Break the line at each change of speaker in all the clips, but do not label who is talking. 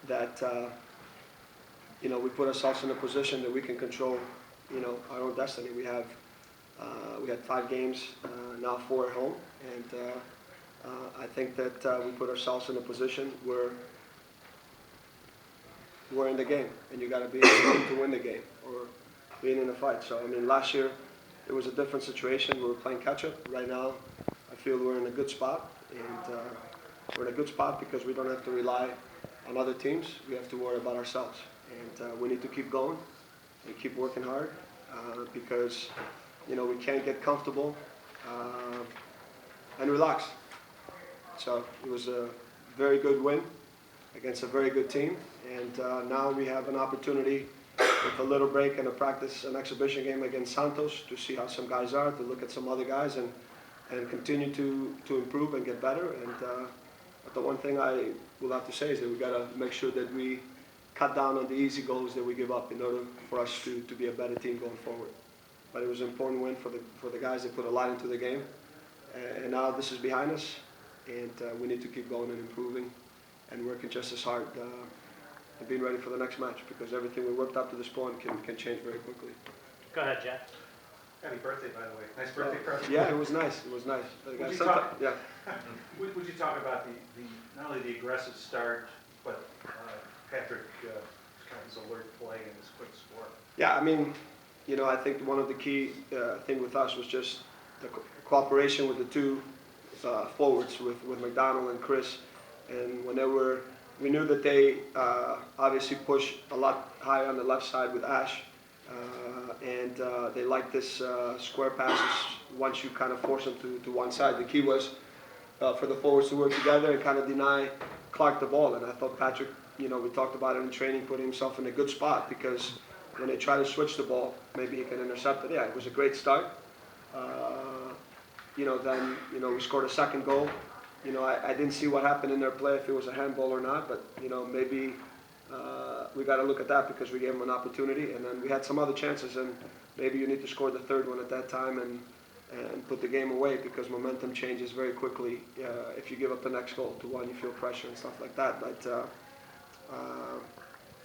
that we put ourselves in a position that we can control our own destiny. We had 5 games, now 4 at home, and I think that we put ourselves in a position where we're in the game, and you got to be able to win the game or being in a fight. So I mean, last year it was a different situation. We were playing catch up. Right now, I feel we're in a good spot, and we're in a good spot because we don't have to rely on other teams. We have to worry about ourselves, and we need to keep going and keep working hard because we can't get comfortable and relax. So it was a very good win against a very good team, and now we have an opportunity with a little break and an exhibition game against Santos to see how some guys are, to look at some other guys and continue to improve and get better. And but the one thing I will have to say is that we got to make sure that we cut down on the easy goals that we give up in order for us to be a better team going forward. But it was an important win for the guys that put a lot into the game, and now this is behind us, and we need to keep going and improving and working just as hard and being ready for the next match, because everything we worked up to this point can change very quickly.
Go ahead, Jeff.
Happy birthday, by the way. Nice birthday present.
Yeah, it was nice. It was nice.
Would you talk about the not only the aggressive start, but Patrick kind of his alert play and his quick score?
Yeah, I mean, I think one of the key thing with us was just the cooperation with the two forwards, with McDonald and Chris. And whenever we knew that they obviously push a lot higher on the left side with Ash, and they like this square passes once you kind of force them to one side. The key was for the forwards to work together and kind of deny Clark the ball. And I thought Patrick, we talked about it in training, putting himself in a good spot, because when they try to switch the ball, maybe he can intercept it. Yeah, it was a great start. Then we scored a second goal. I didn't see what happened in their play, if it was a handball or not, but maybe we got to look at that because we gave them an opportunity, and then we had some other chances, and maybe you need to score the third one at that time and put the game away, because momentum changes very quickly. If you give up the next goal to one, you feel pressure and stuff like that. But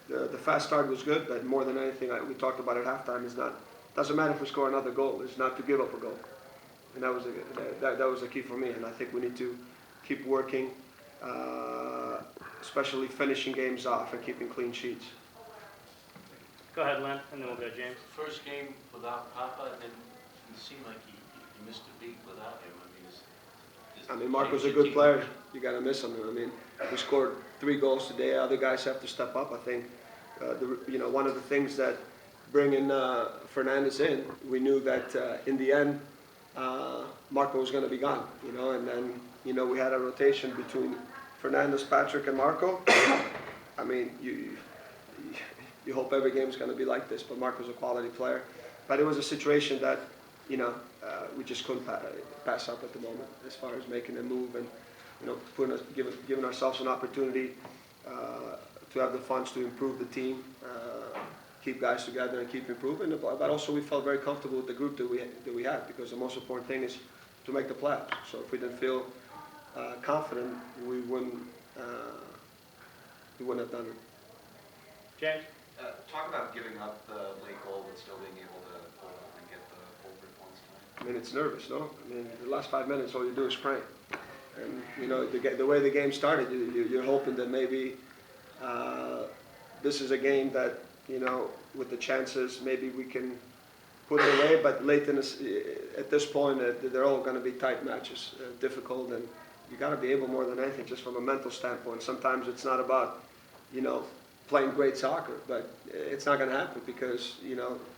the fast start was good, but more than anything, we talked about at halftime, doesn't matter if we score another goal, it's not to give up a goal. And that was the key for me, and I think we need to keep working, especially finishing games off and keeping clean sheets.
Go ahead, Len, and then we'll go James.
First game without Papa, and it seemed like he missed a beat without him.
I mean, Mark was a good player. You got to miss him. I mean, we scored 3 goals today. Other guys have to step up. I think, one of the things that bringing Fernandez in, we knew that in the end, Marco was going to be gone. And then we had a rotation between Fernandez, Patrick, and Marco. I mean, you hope every game is going to be like this, but Marco's a quality player. But it was a situation that we just couldn't pass up at the moment, as far as making a move and giving ourselves an opportunity to have the funds to improve the team, keep guys together and keep improving. But also we felt very comfortable with the group that we had, because the most important thing is to make the playoffs. So if we didn't feel confident, we wouldn't have done it.
James?
Talk about giving up the late goal but still being able to hold up and get the full grip once tonight.
I mean, it's nervous, no? I mean, the last 5 minutes, all you do is pray. And, the way the game started, you're hoping that maybe this is a game that, with the chances, maybe we can put it away. But late at this point, they're all going to be tight matches, difficult. And you got to be able, more than anything, just from a mental standpoint. Sometimes it's not about, playing great soccer, but it's not going to happen because,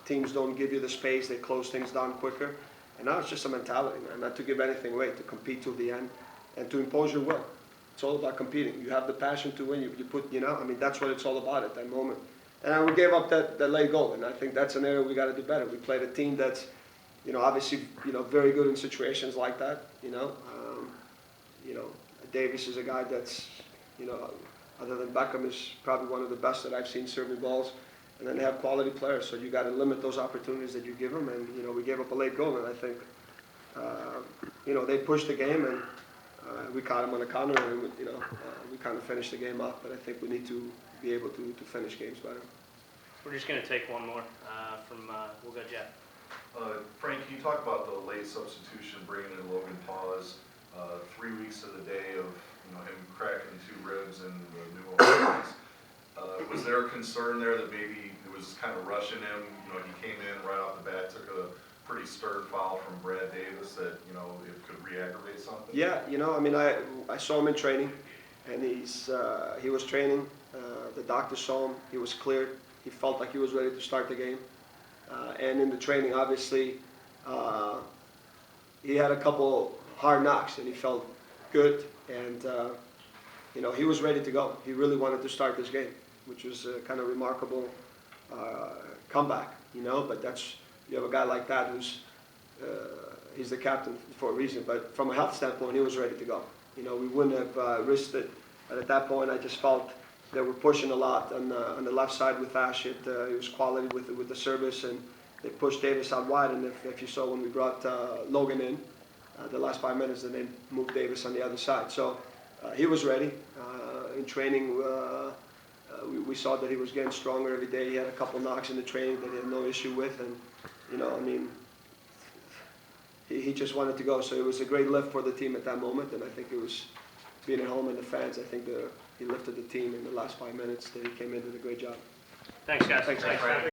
teams don't give you the space, they close things down quicker. And now it's just a mentality, man, not to give anything away, to compete to the end and to impose your will. It's all about competing. You have the passion to win, you put, that's what it's all about at that moment. And we gave up that late goal, and I think that's an area we got to do better. We played a team that's, obviously, very good in situations like that, Davis is a guy that's, other than Beckham, is probably one of the best that I've seen serving balls. And then they have quality players, so you got to limit those opportunities that you give them. And we gave up a late goal, and I think they pushed the game, and we caught them on a counter, and we kind of finish the game up, but I think we need to be able to finish games better.
We're just gonna take one more we'll go Jeff.
Frank, can you talk about the late substitution, bringing in Logan Paws, 3 weeks to the day of him cracking 2 ribs and the new Olympics? Was there a concern there that maybe it was kind of rushing him? He came in right off the bat, took a pretty stern foul from Brad Davis that it could re-aggravate something.
Yeah, I saw him in training, and he was training. The doctor saw him. He was cleared. He felt like he was ready to start the game. And in the training, obviously, he had a couple hard knocks, and he felt good. And he was ready to go. He really wanted to start this game, which was a kind of remarkable comeback. But you have a guy like that who's he's the captain for a reason. But from a health standpoint, he was ready to go. We wouldn't have risked it. But at that point, I just felt they were pushing a lot on the left side with Ash. It was quality with the service, and they pushed Davis out wide. And if you saw when we brought Logan in, the last 5 minutes, then they moved Davis on the other side. So he was ready. In training, we saw that he was getting stronger every day. He had a couple knocks in the training that he had no issue with, and he just wanted to go. So it was a great lift for the team at that moment, and I think it was being at home and the fans. I think he lifted the team in the last 5 minutes that he came in, did a great job.
Thanks, guys.
Thanks,
Frank.